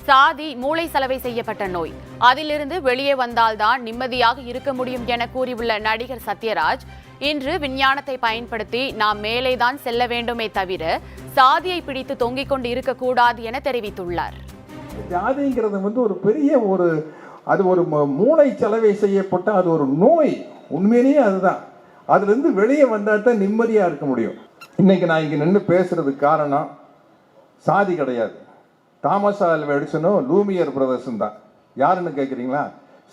சாதி மூளை சலவை செய்யப்பட்ட நோய், அதிலிருந்து வெளியே வந்தால்தான் நிம்மதியாக இருக்க முடியும் என கூறியுள்ள நடிகர் சத்யராஜ், இன்று விஞ்ஞானத்தை பயன்படுத்தி நாம் மேலேதான் செல்ல வேண்டுமே தவிர சாதியை பிடித்து தொங்கிக் கொண்டு இருக்கக்கூடாது என தெரிவித்துள்ளார். ஜாதிங்கிறது ஒரு பெரிய அது ஒரு மூளை சலவை செய்யப்பட்ட அது ஒரு நோய். உண்மையிலேயே அதுதான். அதுலேருந்து வெளியே வந்தால் தான் நிம்மதியாக இருக்க முடியும். இன்னைக்கு நான் இங்கே நின்று பேசுறதுக்கு காரணம் சாதி கிடையாது. தாமஸ் ஆல்வா எடிசனும் லூமியர் பிரதர்ஸும் தான். யாருன்னு கேட்குறீங்களா?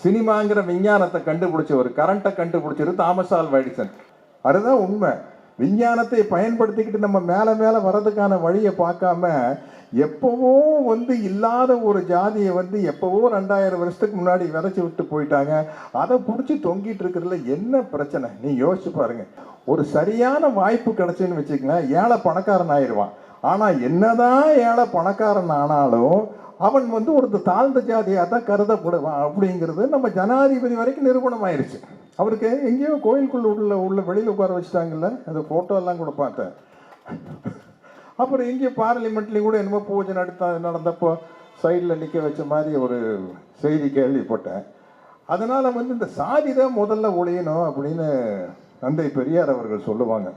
சினிமாங்கிற விஞ்ஞானத்தை கண்டுபிடிச்சவர், கரண்ட்டை கண்டுபிடிச்சவர் தாமஸ் ஆல்வா எடிசன். அதுதான் உண்மை. விஞ்ஞானத்தை பயன்படுத்திக்கிட்டு நம்ம மேலே வர்றதுக்கான வழியை பார்க்காம எப்போவோ இல்லாத ஒரு ஜாதியை எப்போவோ 2000 வருஷத்துக்கு முன்னாடி விதைச்சி விட்டு போயிட்டாங்க. அதை பிடிச்சி தொங்கிட்டு இருக்கிறதுல என்ன பிரச்சனை? நீ யோசிச்சு பாருங்க. ஒரு சரியான வாய்ப்பு கிடைச்சுன்னு வச்சுக்கங்களேன், ஏழை பணக்காரன் ஆயிடுவான். ஆனால் என்னதான் ஏழை பணக்காரன் ஆனாலும் அவன் ஒரு தாழ்ந்த ஜாதியாக தான் கருதப்படுவான் அப்படிங்கிறது நம்ம ஜனாதிபதி வரைக்கும் நிரூபணம் ஆயிடுச்சு. அவருக்கு எங்கேயோ கோயிலுக்குள்ள உள்ள வெளியில் உட்கார வச்சுட்டாங்கல்ல, அந்த ஃபோட்டோ எல்லாம் கூட பார்த்தேன். அப்புறம் எங்கேயோ பார்லிமெண்ட்லேயும் கூட என்னமோ பூஜை நடந்தப்போ சைடில் நிற்க வச்ச மாதிரி ஒரு செய்தி கேள்விப்பட்டேன். அதனால் இந்த சாதி தான் முதல்ல ஒழியணும் அப்படின்னு தந்தை பெரியார் அவர்கள் சொல்லுவாங்க.